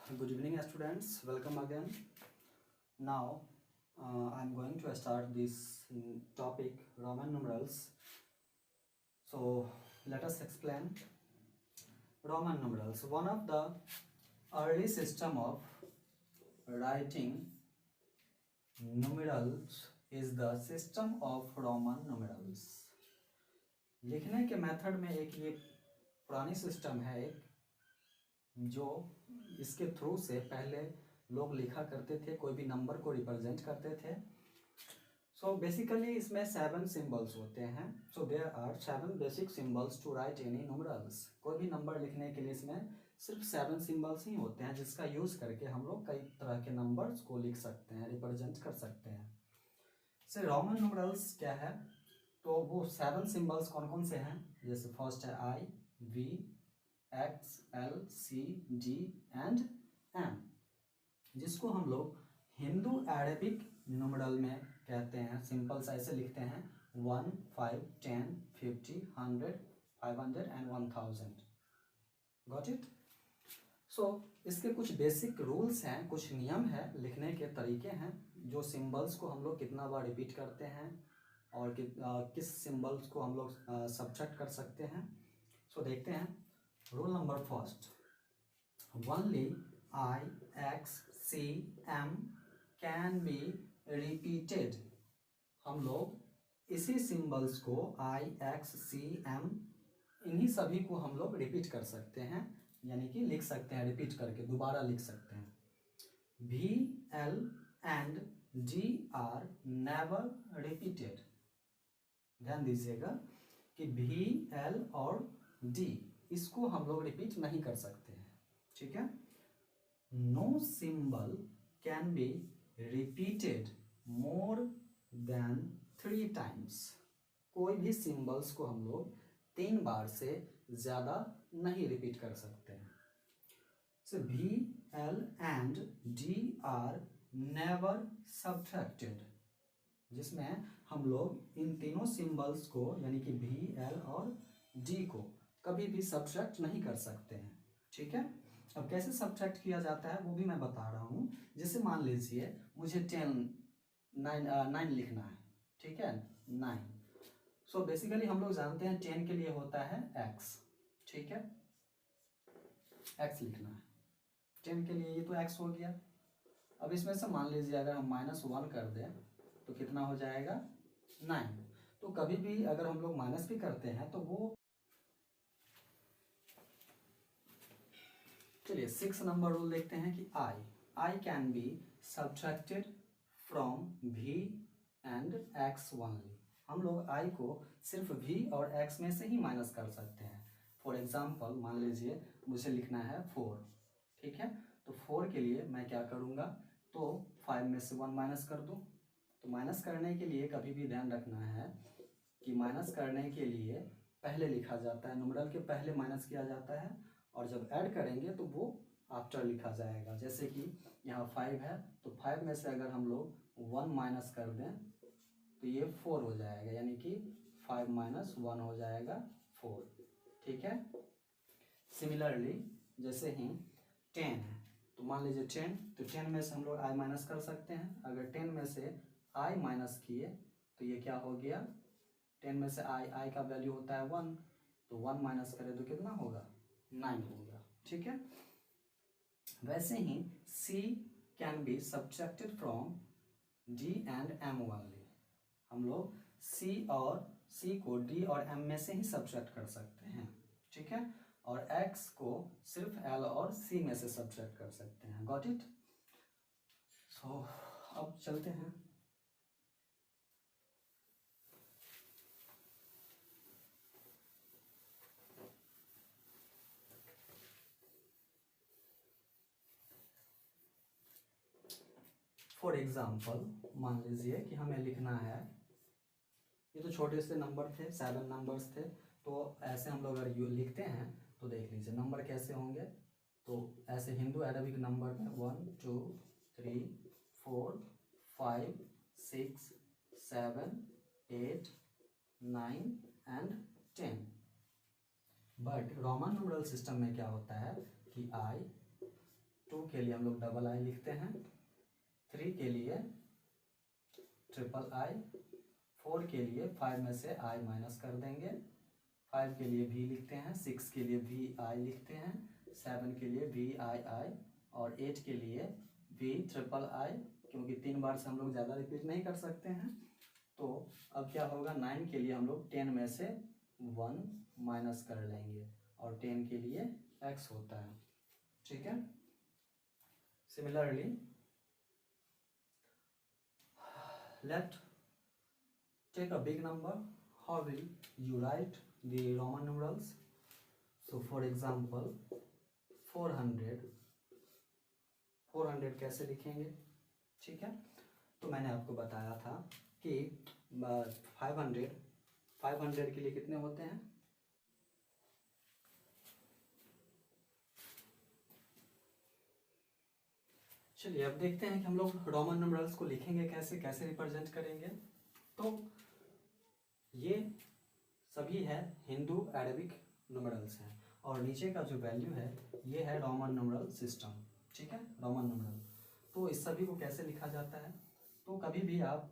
Good evening, students. Welcome again. Now, I'm going to start this topic Roman numerals. So, let us explain Roman numerals. One of the early system of writing numerals is the system of Roman numerals. लिखने के method में एक ये पुरानी system है एक जो इसके थ्रू से पहले लोग लिखा करते थे, कोई भी नंबर को रिप्रेजेंट करते थे. सो बेसिकली इसमें 7 सिंबल्स होते हैं. So there are 7 basic symbols to write any numerals. कोई भी नंबर लिखने के लिए इसमें सिर्फ 7 सिंबल्स ही होते हैं जिसका यूज करके हम लोग कई तरह के नंबर्स को लिख सकते हैं, रिप्रेजेंट कर सकते हैं. सो रोमन न्यूमरल्स क्या है, तो वो 7 सिंबल्स कौन कौन से हैं. जैसे फर्स्ट है I, V, X, L, C, D and M, जिसको हम लोग हिंदू अरेबिक न्यूमरल में कहते हैं. सिंपल्स ऐसे लिखते हैं 1, 5, 10, 50, 100, 500 एंड 1000. Got it. सो इसके कुछ बेसिक रूल्स हैं, कुछ नियम है, लिखने के तरीके हैं, जो सिंबल्स को हम लोग कितना बार रिपीट करते हैं और किस सिंबल्स को हम लोग सब्ट्रैक्ट कर सकते हैं. सो देखते हैं. Rule number first, only I, X, C, M can be repeated. हम लोग इसी सिंबल्स को आई, एक्स, सी, एम, इन्हीं सभी को हम लोग रिपीट कर सकते हैं, यानी कि लिख सकते हैं, रिपीट करके दोबारा लिख सकते हैं. भी, L and D R never repeated. ध्यान दीजिएगा कि भी, एल और डी इसको हम लोग रिपीट नहीं कर सकते हैं. ठीक है. No symbol can be repeated more than 3 times. कोई भी सिंबल्स को हम लोग 3 बार से ज़्यादा नहीं रिपीट कर सकते हैं. सो भी, L and D R never subtracted, जिसमें हम लोग इन तीनों सिंबल्स को यानी कि भी, एल और डी को कभी भी सब्ट्रैक्ट नहीं कर सकते हैं. ठीक है. अब कैसे सब्ट्रैक्ट किया जाता है वो भी मैं बता रहा हूँ. जैसे मान लीजिए मुझे 9 लिखना है. ठीक है, 9. सो बेसिकली हम लोग जानते हैं 10 के लिए होता है x. ठीक है, x लिखना है 10 के लिए, ये तो x हो गया. अब इसमें से मान लीजिए अगर हम -1 कर दें तो कितना हो जाएगा, 9. तो कभी भी अगर हम लोग माइनस भी करते हैं तो वो, चलिए 6 नंबर रूल देखते हैं कि I can be subtracted from v and x only. हम लोग i को सिर्फ v और x में से ही माइनस कर सकते हैं. फॉर एग्जाम्पल मान लीजिए मुझे लिखना है 4. ठीक है, तो 4 के लिए मैं क्या करूँगा, तो 5 में से 1 माइनस कर दूँ. तो माइनस करने के लिए कभी भी ध्यान रखना है कि माइनस करने के लिए पहले लिखा जाता है, न्यूमरल के पहले माइनस किया जाता है, और जब ऐड करेंगे तो वो आफ्टर लिखा जाएगा. जैसे कि यहाँ 5 है तो 5 में से अगर हम लोग 1 माइनस कर दें तो ये 4 हो जाएगा, यानी कि 5 माइनस 1 हो जाएगा 4. ठीक है. सिमिलरली जैसे ही 10 है तो मान लीजिए 10, तो 10 में से हम लोग i माइनस कर सकते हैं. अगर 10 में से i माइनस किए तो ये क्या हो गया, 10 में से i का वैल्यू होता है 1, तो 1 माइनस करें तो कितना होगा, 9 होगा. ठीक है. वैसे ही c can be subtracted from d and m only. हम लोग c को d और m में से ही सब्ट्रैक्ट कर सकते हैं. ठीक है. और x को सिर्फ l और c में से सब्ट्रैक्ट कर सकते हैं. Got it. सो अब चलते हैं. फॉर एग्जाम्पल मान लीजिए कि हमें लिखना है, ये तो छोटे से नंबर थे, 7 नंबर्स थे, तो ऐसे हम लोग अगर लिखते हैं तो देख लीजिए नंबर कैसे होंगे. तो ऐसे हिंदू अरेबिक नंबर में 1, 2, 3, 4, 5, 6, 7, 8, 9 and 10. But Roman numeral system में क्या होता है कि आई, 2 के लिए हम लोग डबल आई लिखते हैं, 3 के लिए ट्रिपल आई, 4 के लिए 5 में से आई माइनस कर देंगे, 5 के लिए भी लिखते हैं, 6 के लिए भी आई लिखते हैं, 7 के लिए भी आई, और 8 के लिए भी ट्रिपल आई, क्योंकि 3 बार से हम लोग ज़्यादा रिपीट नहीं कर सकते हैं। तो अब क्या होगा, 9 के लिए हम लोग 10 में से 1 माइनस कर लेंगे, और 10 के लिए x होता है, ठीक है। Similarly let take a big number, how will you write the Roman numerals? So for example 400 कैसे लिखेंगे, ठीक है। तो मैंने आपको बताया था कि 500 के लिए कितने होते हैं, चलिए अब देखते हैं कि हम लोग रोमन न्यूमरल्स को लिखेंगे कैसे, कैसे रिप्रेजेंट करेंगे। तो ये सभी है हिंदू अरेबिक न्यूमरल्स हैं, और नीचे का जो वैल्यू है ये है रोमन न्यूमरल सिस्टम, ठीक है, रोमन न्यूमरल। तो इस सभी को कैसे लिखा जाता है, तो कभी भी आप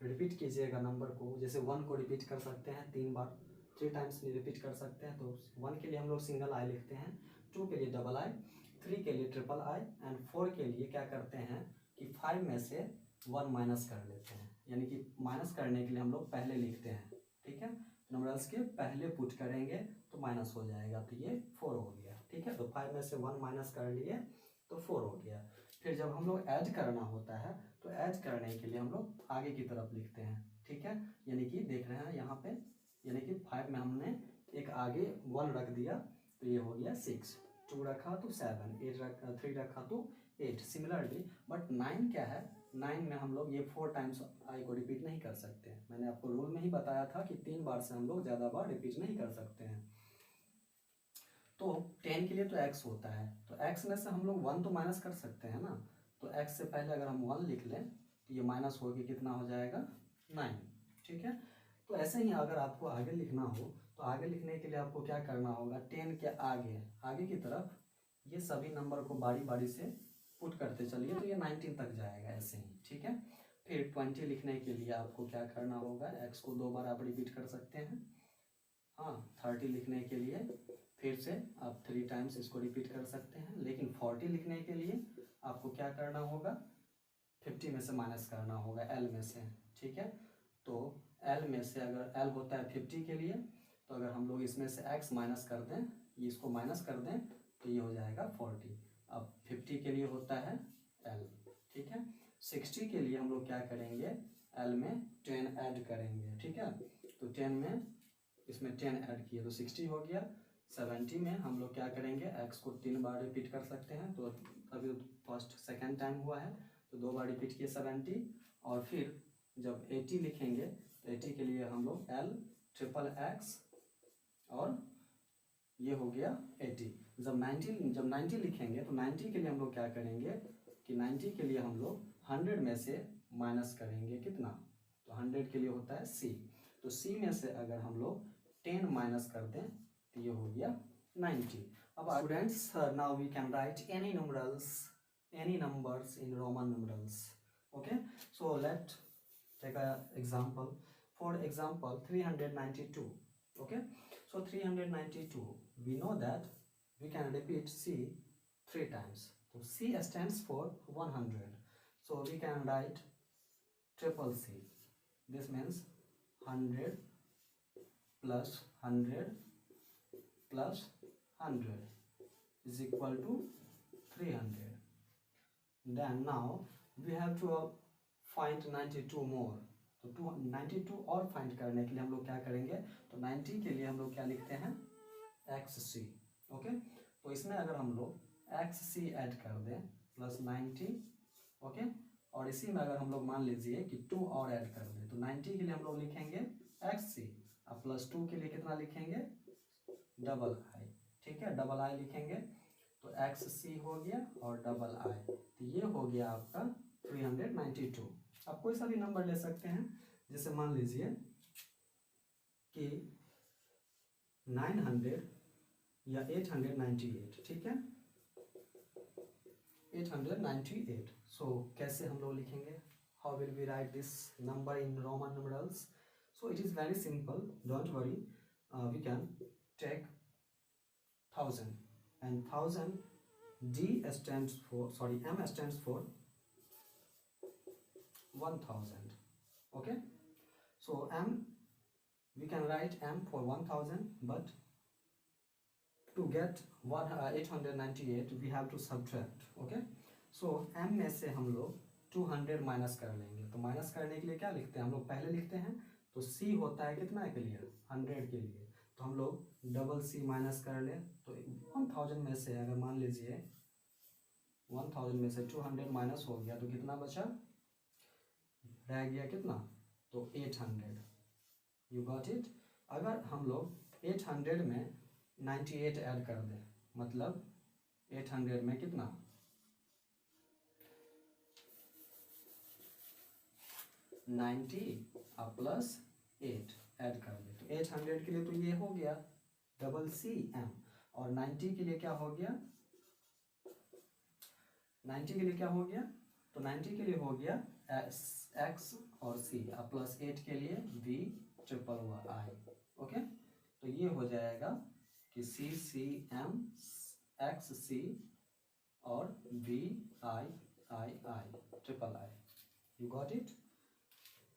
रिपीट कीजिएगा नंबर को, जैसे 1 को रिपीट कर सकते हैं 3 बार, 3 टाइम्स रिपीट कर सकते हैं। तो 1 के लिए हम लोग सिंगल आई लिखते हैं, 2 के लिए डबल आई, 3 के लिए ट्रिपल आई, एंड 4 के लिए क्या करते हैं कि 5 में से 1 माइनस कर लेते हैं, यानी कि माइनस करने के लिए हम लोग पहले लिखते हैं, ठीक है। नंबर्स के पहले पुट करेंगे तो माइनस हो जाएगा, तो ये 4 हो गया, ठीक है। तो 5 में से 1 माइनस कर लिए तो 4 हो गया। फिर जब हम लोग ऐड करना होता है तो ऐड करने के लिए हम लोग आगे की तरफ लिखते हैं, ठीक है। यानी कि देख रहे हैं यहाँ पे, यानी कि 5 में हमने एक आगे 1 रख दिया तो ये हो गया 6, 2 रखा तो 7, 3 रखा तो 8। सिमिलरली बट 9 क्या है, 9 में हम लोग ये 4 टाइम्स आई को रिपीट नहीं कर सकते। मैंने आपको रूल में ही बताया था कि 3 बार से हम लोग ज़्यादा बार रिपीट नहीं कर सकते हैं। तो 10 के लिए तो x होता है, तो x में से हम लोग 1 तो माइनस कर सकते हैं ना, तो x से पहले अगर हम 1 लिख लें तो ये माइनस हो के कितना हो जाएगा 9, ठीक है। तो ऐसे ही अगर आपको आगे लिखना हो तो आगे लिखने के लिए आपको क्या करना होगा, 10 के आगे की तरफ ये सभी नंबर को बारी बारी से पुट करते चलिए तो ये 19 तक जाएगा ऐसे ही, ठीक है। फिर 20 लिखने के लिए आपको क्या करना होगा, x को 2 बार आप रिपीट कर सकते हैं, हाँ। 30 लिखने के लिए फिर से आप 3 टाइम्स इसको रिपीट कर सकते हैं, लेकिन 40 लिखने के लिए आपको क्या करना होगा, 50 में से माइनस करना होगा l में से, ठीक है। तो l में से अगर l होता है 50 के लिए, तो अगर हम लोग इसमें से x माइनस कर दें, ये इसको माइनस कर दें तो ये हो जाएगा 40। अब 50 के लिए होता है l, ठीक है। 60 के लिए हम लोग क्या करेंगे, l में 10 ऐड करेंगे, ठीक है। तो 10 में इसमें 10 ऐड किए तो 60 हो गया। 70 में हम लोग क्या करेंगे, x को 3 बार रिपीट कर सकते हैं, तो अभी फर्स्ट सेकेंड टाइम हुआ है तो 2 बार रिपीट किए 70, और फिर जब 80 लिखेंगे तो 80 के लिए हम लोग l ट्रिपल x, और ये हो गया 80। जब 90 लिखेंगे तो 90 के लिए हम लोग क्या करेंगे कि 90 के लिए हम लोग 100 में से माइनस करेंगे कितना, तो 100 के लिए होता है c, तो c में से अगर हम लोग 10 माइनस कर दें तो ये हो गया 90। अब students, now we can write any numbers in Roman numerals, okay। So let's take a example. For example 392, okay। So 392, we know that we can repeat c 3 times. So c stands for 100, so we can write triple c. This means 100 plus 100 plus 100 is equal to 300. Then now we have to find 92 more. तो 92 और find करने के लिए हम लोग क्या करेंगे, तो 90 के लिए हम लोग क्या लिखते हैं, xc, ओके। तो इसमें अगर हम लोग xc ऐड कर दें प्लस 90, ओके, और इसी में अगर हम लोग मान लीजिए कि 2 और ऐड कर दें तो 90 के लिए हम लोग लिखेंगे xc, अब प्लस 2 के लिए कितना लिखेंगे, डबल आई, ठीक है, डबल आई लिखेंगे तो xc हो गया और डबल आई, तो ये हो गया आपका 392। आप कोई सा भी नंबर ले सकते हैं, जैसे मान लीजिए कि 900 या 898, ठीक है। 898. So कैसे हम लोग लिखेंगे? How will we write this number in Roman numerals? So it is very simple. Don't worry. We can take 1000, and 1000 D stands for, sorry, M stands for 1000. Okay. So M, we can write M for 1000, but to get 898 we have to subtract. Okay. So M में से हम लोग 200 minus कर लेंगे. तो minus करने के लिए क्या लिखते हैं हम लोग? पहले लिखते हैं तो C होता है कितना के लिए? 100 के लिए. तो हम लोग डबल C माइनस कर ले. तो 1000 में से अगर मान लीजिए 1000 में से 200 माइनस हो गया तो कितना बचा? रह गया कितना? तो 800. You got it. अगर हम लोग 800 में 98 ऐड कर दें, मतलब 800 में कितना? 90 प्लस 8 ऐड कर दे. तो 800 के लिए तो ये हो गया डबल सी एम, और 90 के लिए क्या हो गया? 90 के लिए क्या हो गया? तो 90 के लिए हो गया एक्स और सी, प्लस 8 के लिए वी ट्रिपल आई. ओके. तो ये हो जाएगा कि सी सी एम एक्स सी और V I I I triple I. You got it.